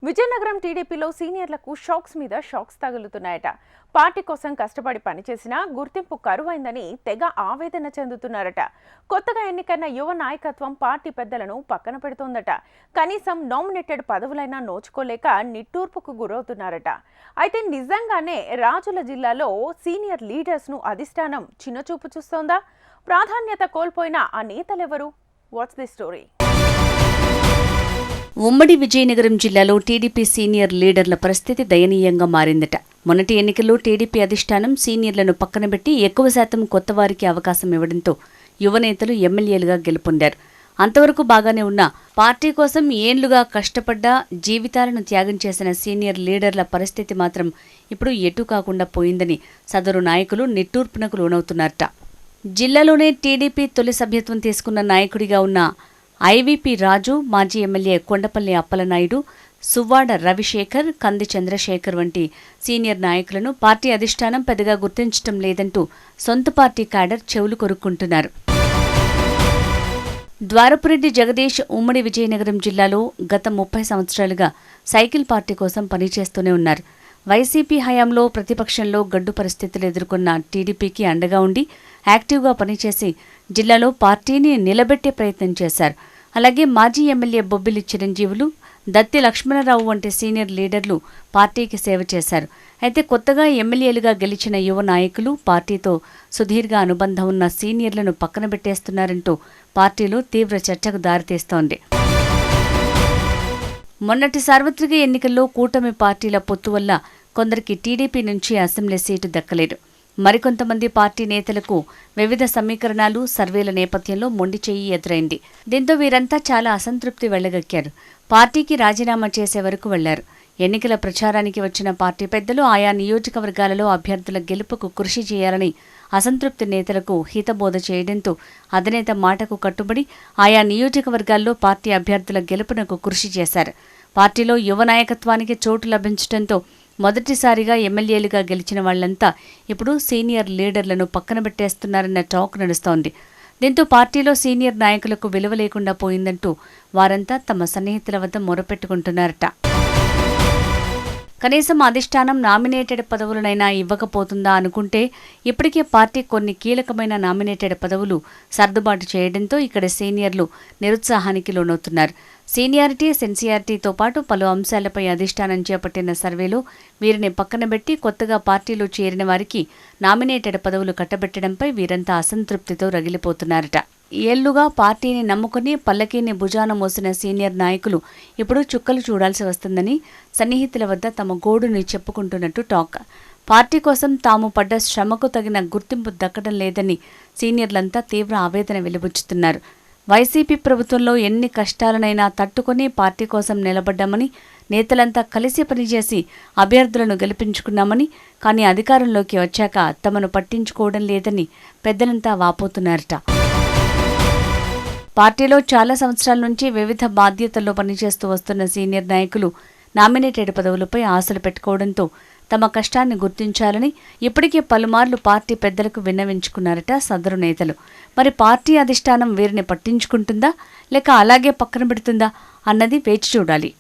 విజయనగరం టీడీపీలో సీనియర్లకు షాక్స్ మీద shocks తగులుతున్నాయట. Party కోసం కష్టపడి పనిచేసినా గుర్తింపు కరువైందని తెగ ఆవేదన చెందుతున్నారట. కొత్తగా ఎన్నికైన యువ నాయకత్వం పార్టీ పెద్దలను పక్కన పెడుతోందట. కనీసం నామినేటెడ్ పదవులైనా నోచుకోలేక నిట్టూర్పుకు గురవుతున్నారట. అయితే నిజంగానే రాజుల జిల్లాలో సీనియర్ లీడర్స్ ను అధిష్టానం చిన్నచూపు చూస్తోందా? ప్రాధాన్యత కోల్పోయిన ఆ నేతలెవరు? What's the story? ఉమ్మడి విజయనగరం జిల్లాలో టీడీపీ సీనియర్ లీడర్ల పరిస్థితి దయనీయంగా మారిందట. మొన్నటి ఎన్నికల్లో టీడీపీ అధిష్టానం సీనియర్లను పక్కనబెట్టి ఎక్కువ శాతం కొత్తవారికి అవకాశం ఇవ్వడంతో యువనేతలు ఎమ్మెల్యేలుగా గెలుపొందారు. అంతవరకు బాగానే ఉన్న పార్టీ కోసం ఏళ్లుగా కష్టపడ్డా జీవితాలను త్యాగం చేసిన సీనియర్ లీడర్ల పరిస్థితి మాత్రం ఇప్పుడు ఎటూ కాకుండా పోయిందని సదరు నాయకులు నిట్టూర్పునకు లోనవుతున్నారట. జిల్లాలోనే టీడీపీ తొలి సభ్యత్వం తీసుకున్న నాయకుడిగా ఉన్న ఐవీపీ రాజు, మాజీ ఎమ్మెల్యే కొండపల్లి అప్పలనాయుడు, సువ్వాడ రవిశేఖర్, కంది చంద్రశేఖర్ వంటి సీనియర్ నాయకులను పార్టీ అధిష్టానం పెద్దగా గుర్తించడం లేదంటూ సొంత పార్టీ క్యాడర్ చెవులు కొరుక్కుంటున్నారు. ద్వారపురెడ్డి జగదీష్ ఉమ్మడి విజయనగరం జిల్లాలో గత 30 సంవత్సరాలుగా సైకిల్ పార్టీ కోసం పనిచేస్తూనే ఉన్నారు. వైసీపీ హయాంలో ప్రతిపక్షంలో గడ్డు పరిస్థితులు ఎదుర్కొన్న టీడీపీకి అండగా ఉండి యాక్టివ్గా పనిచేసి జిల్లాలో పార్టీని నిలబెట్టే ప్రయత్నం చేశారు. అలాగే మాజీ ఎమ్మెల్యే బొబ్బిలి చిరంజీవులు, దత్తి లక్ష్మణరావు వంటి సీనియర్ లీడర్లు పార్టీకి సేవ చేశారు. అయితే కొత్తగా ఎమ్మెల్యేలుగా గెలిచిన యువ నాయకులు పార్టీతో సుదీర్ఘ అనుబంధం ఉన్న సీనియర్లను పక్కన పెట్టేస్తున్నారంటూ పార్టీలో తీవ్ర చర్చకు దారితీస్తోంది. మొన్నటి సార్వత్రిక ఎన్నికల్లో కూటమి పార్టీల పొత్తు వల్ల కొందరికి టీడీపీ నుంచి అసెంబ్లీ సీటు దక్కలేదు. మరికొంతమంది పార్టీ నేతలకు వివిధ సమీకరణాలు, సర్వేల నేపథ్యంలో మొండి చెయ్యి ఎదురైంది. దీంతో వీరంతా చాలా అసంతృప్తి వెళ్లగక్కారు. పార్టీకి రాజీనామా చేసే వరకు వెళ్లారు. ఎన్నికల ప్రచారానికి వచ్చిన పార్టీ పెద్దలు ఆయా నియోజకవర్గాలలో అభ్యర్థుల గెలుపుకు కృషి చేయాలని అసంతృప్తి నేతలకు హితబోధ చేయడంతో అధినేత మాటకు కట్టుబడి ఆయా నియోజకవర్గాల్లో పార్టీ అభ్యర్థుల గెలుపునకు కృషి చేశారు. పార్టీలో యువ నాయకత్వానికి చోటు లభించడంతో మొదటిసారిగా ఎమ్మెల్యేలుగా గెలిచిన వాళ్లంతా ఇప్పుడు సీనియర్ లీడర్లను పక్కన పెట్టేస్తున్నారన్న టాక్ నడుస్తోంది. దీంతో పార్టీలో సీనియర్ నాయకులకు విలువ లేకుండా పోయిందంటూ వారంతా తమ సన్నిహితుల వద్ద మొరపెట్టుకుంటున్నారట. కనీసం అధిష్టానం నామినేటెడ్ పదవులనైనా ఇవ్వకపోతుందా అనుకుంటే ఇప్పటికే పార్టీ కొన్ని కీలకమైన నామినేటెడ్ పదవులు సర్దుబాటు చేయడంతో ఇక్కడ సీనియర్లు నిరుత్సాహానికి లోనవుతున్నారు. సీనియారిటీ, సెన్సియారిటీతో పాటు పలు అంశాలపై అధిష్టానం చేపట్టిన సర్వేలో వీరిని పక్కనబెట్టి కొత్తగా పార్టీలో చేరిన వారికి నామినేటెడ్ పదవులు కట్టబెట్టడంపై వీరంతా అసంతృప్తితో రగిలిపోతున్నారట. ఏళ్లుగా పార్టీని నమ్ముకుని పల్లకీని భుజాన మోసిన సీనియర్ నాయకులు ఇప్పుడు చుక్కలు చూడాల్సి వస్తుందని సన్నిహితుల వద్ద తమ గోడుని చెప్పుకుంటున్నట్టు టాక్. పార్టీ కోసం తాము పడ్డ శ్రమకు తగిన గుర్తింపు దక్కడం లేదని సీనియర్లంతా తీవ్ర ఆవేదన వెలిబుచ్చుతున్నారు. వైసీపీ ప్రభుత్వంలో ఎన్ని కష్టాలనైనా తట్టుకుని పార్టీ కోసం నిలబడ్డామని, నేతలంతా కలిసి పనిచేసి అభ్యర్థులను గెలిపించుకున్నామని, కానీ అధికారంలోకి వచ్చాక తమను పట్టించుకోవడం లేదని పెద్దలంతా వాపోతున్నారట. పార్టీలో చాలా సంవత్సరాల నుంచి వివిధ బాధ్యతల్లో పనిచేస్తూ వస్తున్న సీనియర్ నాయకులు నామినేటెడ్ పదవులపై ఆశలు పెట్టుకోవడంతో తమ కష్టాన్ని గుర్తించాలని ఇప్పటికే పలుమార్లు పార్టీ పెద్దలకు విన్నవించుకున్నారట సదరు నేతలు. మరి పార్టీ అధిష్టానం వీరిని పట్టించుకుంటుందా లేక అలాగే పక్కన పెడుతుందా అన్నది వేచి చూడాలి.